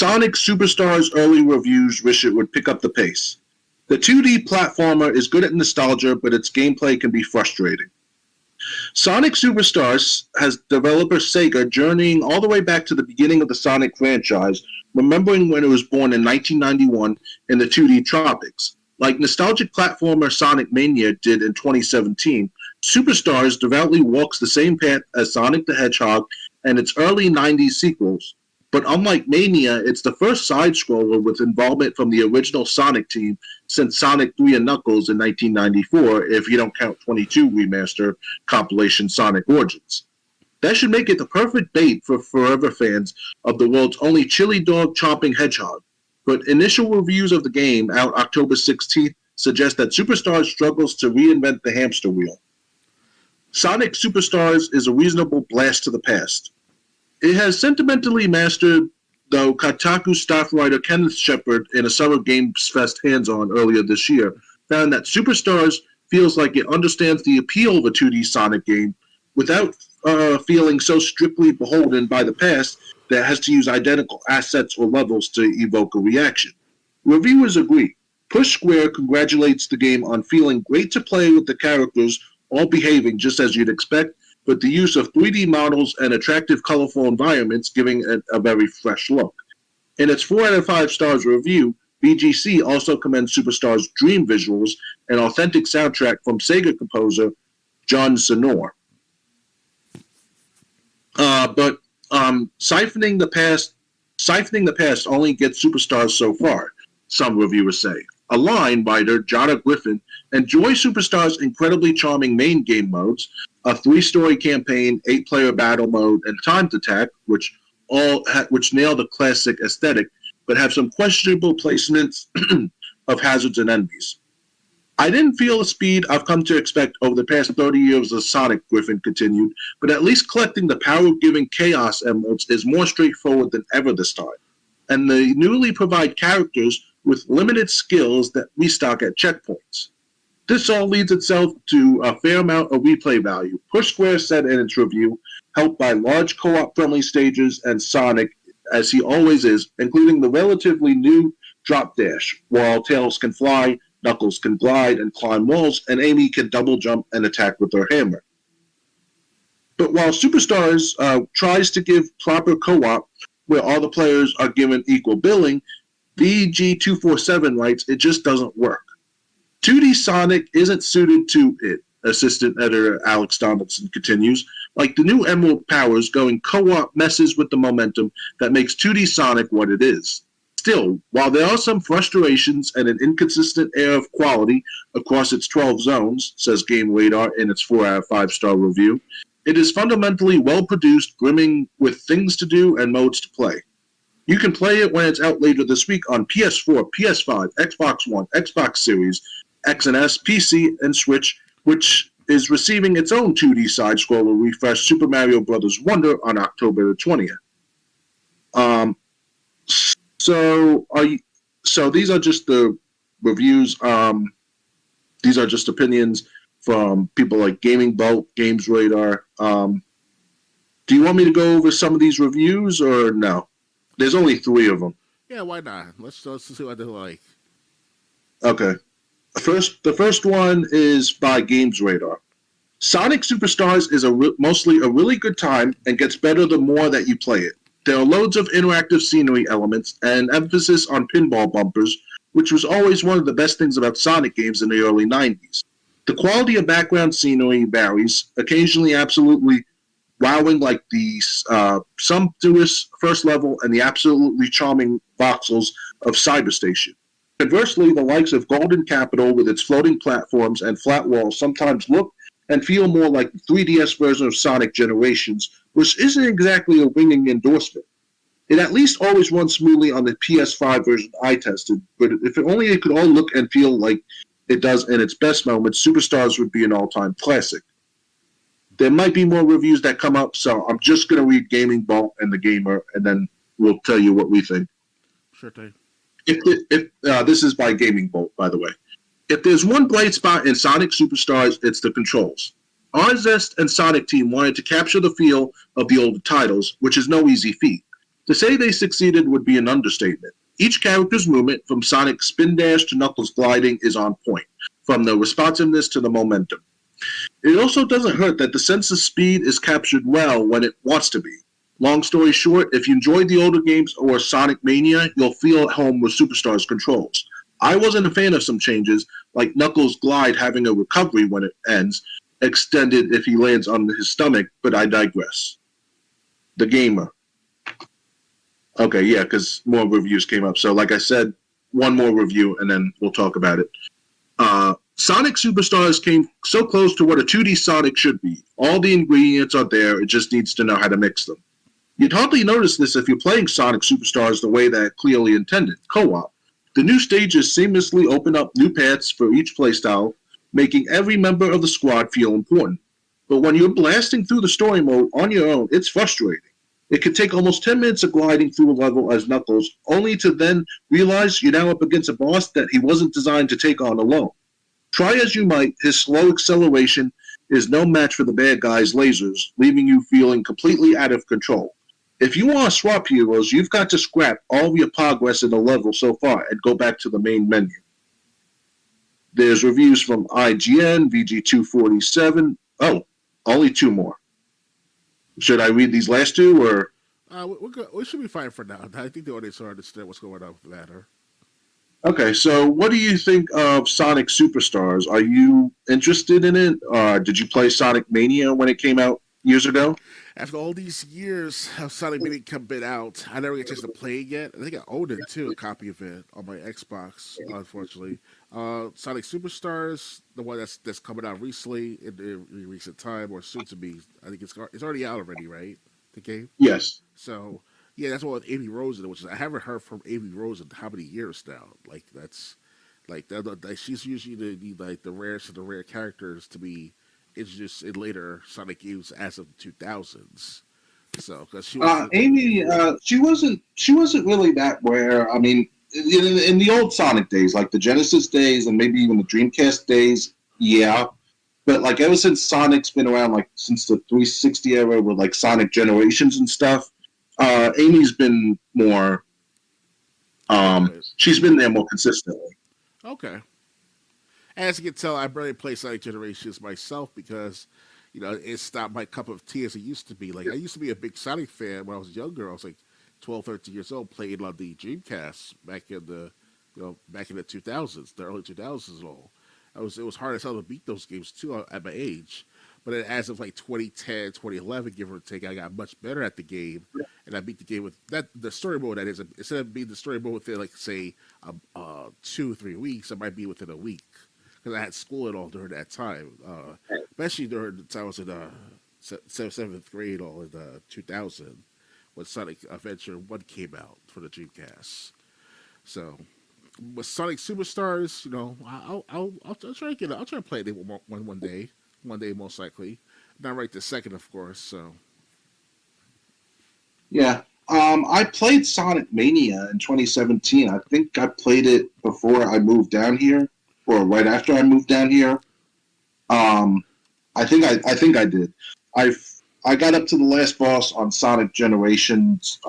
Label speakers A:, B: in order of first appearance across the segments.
A: Sonic Superstars early reviews wish it would pick up the pace. The 2D platformer is good at nostalgia, but its gameplay can be frustrating. Sonic Superstars has developer Sega journeying all the way back to the beginning of the Sonic franchise, remembering when it was born in 1991 in the 2D tropics. Like nostalgic platformer Sonic Mania did in 2017, Superstars devoutly walks the same path as Sonic the Hedgehog and its early 90s sequels. But unlike Mania, it's the first side-scroller with involvement from the original Sonic team since Sonic 3 and Knuckles in 1994, if you don't count 22 remaster compilation Sonic Origins. That should make it the perfect bait for forever fans of the world's only chili dog chomping hedgehog. But initial reviews of the game, out October 16th, suggest that Superstars struggles to reinvent the hamster wheel. Sonic Superstars is a reasonable blast to the past. It has sentimentally mastered, though Kotaku staff writer Kenneth Shepard in a Summer Games Fest hands-on earlier this year found that Superstars feels like it understands the appeal of a 2D Sonic game without feeling so strictly beholden by the past that it has to use identical assets or levels to evoke a reaction. Reviewers agree. Push Square congratulates the game on feeling great to play with the characters all behaving just as you'd expect, but the use of 3D models and attractive, colorful environments giving it a very fresh look. In its 4 out of 5 stars review, BGC also commends Superstar's dream visuals and authentic soundtrack from Sega composer John Senor. But siphoning the past only gets Superstars so far, some reviewers say. A line writer, Jada Griffin, enjoys Superstars' incredibly charming main game modes, a 3-story campaign, 8-player battle mode, and timed attack, which nail the classic aesthetic, but have some questionable placements of hazards and enemies. I didn't feel the speed I've come to expect over the past 30 years of Sonic, Griffin continued, but at least collecting the power-giving Chaos Emeralds is more straightforward than ever this time. And they newly provide characters with limited skills that restock at checkpoints. This all leads itself to a fair amount of replay value. Push Square said in its review, helped by large co-op friendly stages and Sonic, as he always is, including the relatively new drop dash, while Tails can fly, Knuckles can glide and climb walls, and Amy can double jump and attack with her hammer. But while Superstars tries to give proper co-op, where all the players are given equal billing, VG247 writes, it just doesn't work. 2D Sonic isn't suited to it, assistant editor Alex Donaldson continues. Like the new Emerald powers, going co-op messes with the momentum that makes 2D Sonic what it is. Still, while there are some frustrations and an inconsistent air of quality across its 12 zones, says Game Radar in its 4 out of 5 star review, it is fundamentally well-produced, brimming with things to do and modes to play. You can play it when it's out later this week on PS4, PS5, Xbox One, Xbox Series, X and S, PC, and Switch, which is receiving its own 2D side-scroller refresh, Super Mario Bros. Wonder, on October the 20th. So these are just the reviews. These are just opinions from people like Gaming Bolt, Games Radar. Do you want me to go over some of these reviews or no? There's only 3 of them.
B: Yeah, why not? Let's see what they like.
A: Okay. The first one is by Games Radar. Sonic Superstars is mostly a really good time and gets better the more that you play it. There are loads of interactive scenery elements and emphasis on pinball bumpers, which was always one of the best things about Sonic games in the early 90s. The quality of background scenery varies, occasionally absolutely wowing like the sumptuous first level and the absolutely charming voxels of Cyberstation. Conversely, the likes of Golden Capital with its floating platforms and flat walls sometimes look and feel more like the 3DS version of Sonic Generations, which isn't exactly a ringing endorsement. It at least always runs smoothly on the PS5 version I tested, but if only it could all look and feel like it does in its best moments, Superstars would be an all-time classic. There might be more reviews that come up, so I'm just going to read Gaming Bolt and The Gamer, and then we'll tell you what we think.
B: Sure thing.
A: This is by Gaming Bolt, by the way. If there's one bright spot in Sonic Superstars, it's the controls. Arzest and Sonic Team wanted to capture the feel of the older titles, which is no easy feat. To say they succeeded would be an understatement. Each character's movement, from Sonic's spin dash to Knuckles' gliding, is on point, from the responsiveness to the momentum. It also doesn't hurt that the sense of speed is captured well when it wants to be. Long story short, if you enjoyed the older games or Sonic Mania, you'll feel at home with Superstars controls. I wasn't a fan of some changes, like Knuckles' glide having a recovery when it ends, extended if he lands on his stomach, but I digress. The Gamer. Okay, yeah, because more reviews came up. So, like I said, one more review, and then we'll talk about it. Sonic Superstars came so close to what a 2D Sonic should be. All the ingredients are there, it just needs to know how to mix them. You'd hardly notice this if you're playing Sonic Superstars the way that it clearly intended, co-op. The new stages seamlessly open up new paths for each playstyle, making every member of the squad feel important. But when you're blasting through the story mode on your own, it's frustrating. It could take almost 10 minutes of gliding through a level as Knuckles, only to then realize you're now up against a boss that he wasn't designed to take on alone. Try as you might, his slow acceleration is no match for the bad guy's lasers, leaving you feeling completely out of control. If you want to swap heroes, you've got to scrap all of your progress in the level so far and go back to the main menu. There's reviews from IGN, VG247. Oh, only two more. Should I read these last two, or?
B: We should be fine for now. I think the audience will understand what's going on with the matter.
A: Okay, so what do you think of Sonic Superstars? Are you interested in it? Did you play Sonic Mania when it came out years ago?
B: After all these years of Sonic Mania coming out, I never get a chance to play it yet. I think I owned it too, a copy of it on my Xbox, unfortunately. Sonic Superstars, the one that's coming out recently in recent time, or soon to be. I think it's already out already, right? The game.
A: Yes.
B: So yeah, that's one with Amy Rose in it, which is I haven't heard from Amy Rose in how many years now. Like that's like she's usually the rarest of the rare characters to be introduced in later Sonic games as of the 2000s. So because she was
A: Amy, she wasn't really that rare. I mean, in the old Sonic days, like the Genesis days and maybe even the Dreamcast days, yeah. But like ever since Sonic's been around, like since the 360 era with like Sonic Generations and stuff, Amy's been more. She's been there more consistently.
B: okay. As you can tell, I barely play Sonic Generations myself because, it's not my cup of tea as it used to be. Like, I used to be a big Sonic fan when I was younger. I was like 12, 13 years old, playing on the Dreamcast back in the 2000s, the early 2000s and all. It was hard as hell to beat those games too at my age. But as of like 2010, 2011, give or take, I got much better at the game, and I beat the game with the story mode. That is, instead of being the story mode within like say 2 3 weeks, I might be within a week because I had school and all during that time, especially during the time I was in seventh grade, all in 2000 when Sonic Adventure 1 came out for the Dreamcast. So with Sonic Superstars, I'll try to get it. I'll try to play it one day. One day, most likely. Not right this second, of course. So,
A: Yeah. I played Sonic Mania in 2017. I think I played it before I moved down here, or right after I moved down here. I think I did. I got up to the last boss on Sonic Generations.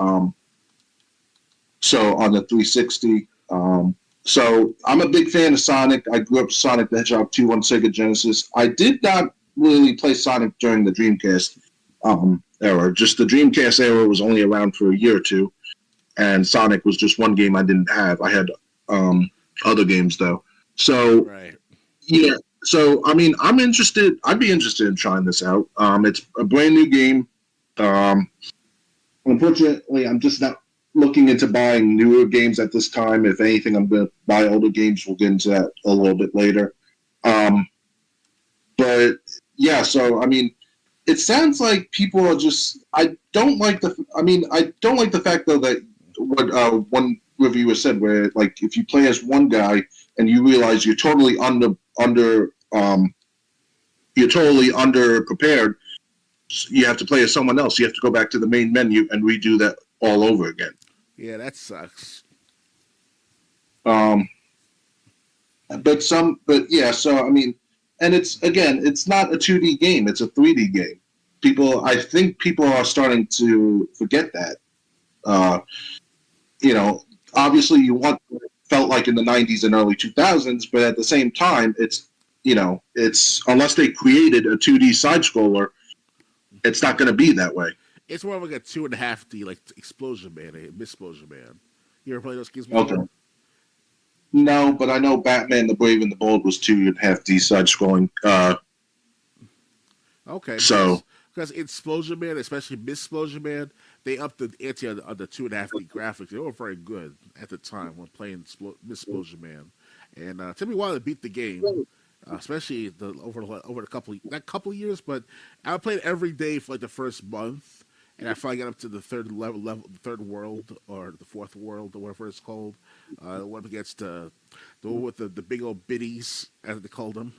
A: So on the 360. So I'm a big fan of Sonic. I grew up with Sonic the Hedgehog 2 on Sega Genesis. I did not really play Sonic during the Dreamcast era. Just the Dreamcast era was only around for a year or two, and Sonic was just one game I didn't have. I had other games though. So
B: right.
A: Yeah. So I mean, I'm interested. I'd be interested in trying this out. It's a brand new game. Unfortunately, I'm just not looking into buying newer games at this time. If anything, I'm going to buy older games. We'll get into that a little bit later. But yeah, so I mean, it sounds like people are just. I don't like the fact though that what one reviewer said, where like if you play as one guy and you realize you're totally you're totally underprepared, you have to play as someone else. You have to go back to the main menu and redo that all over again.
B: Yeah, that sucks.
A: But yeah, so I mean, and it's not a 2D game; it's a 3D game. I think people are starting to forget that. You know, obviously you want what it felt like in the 90s and early 2000s, but at the same time, it's, it's unless they created a 2D side scroller, it's not going to be that way.
B: It's more of like a 2.5D, like Explosion Man, a Misplosion Man. You ever play those games
A: Okay.
B: before?
A: No, but I know Batman the Brave and the Bold was 2.5D side scrolling.
B: Okay,
A: So
B: because Explosion Man, especially Misplosion Man, they upped the ante on the 2.5D graphics. They were very good at the time when playing Misplosion Man, and took me a while to beat the game. Especially over a couple not couple of years, but I played every day for like the first month, and I finally got up to the third level, the third world or the fourth world or whatever it's called. The one against the one with the big old biddies as they called them.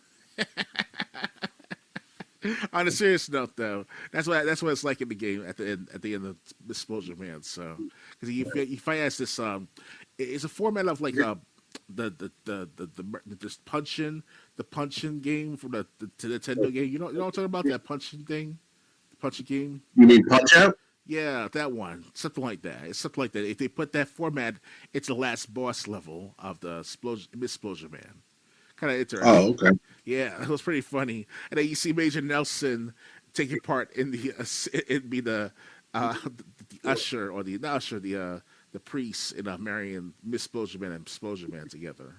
B: On a serious note, though, that's what it's like in the game at the end of Explosion Man. So because you fight as this it's a format of like the just the punching game from the Nintendo game. You know what I'm talking about, that punching thing, the punching game.
A: you mean Punch Out?
B: Yeah, that one, something like that. It's something like that. If they put that format, it's the last boss level of the Misplosion Man. Kind of
A: Oh,
B: interesting.
A: okay.
B: Yeah, it was pretty funny. And then you see Major Nelson taking part in the usher or the not usher the priest in marrying Misplosion Man and Explosion Man together.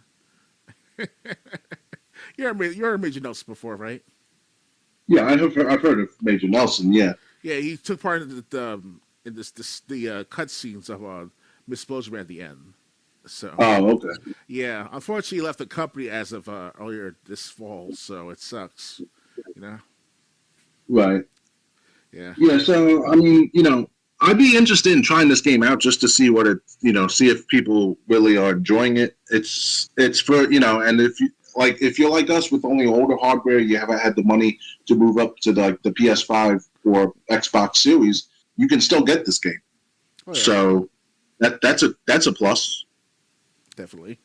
B: You're Major Nelson before, right?
A: Yeah, I've heard of Major Nelson. Yeah.
B: Yeah, he took part in in the cutscenes of Misplosion Man at the end. So
A: Oh, okay.
B: yeah, unfortunately, he left the company as of earlier this fall, so it sucks. You know?
A: Right.
B: Yeah.
A: Yeah. So I mean, I'd be interested in trying this game out just to see what it, see if people really are enjoying it. It's for, and if you're like us with only older hardware, you haven't had the money to move up to the PS5 or Xbox Series, you can still get this game.
B: Oh yeah,
A: So that's a plus.
B: definitely.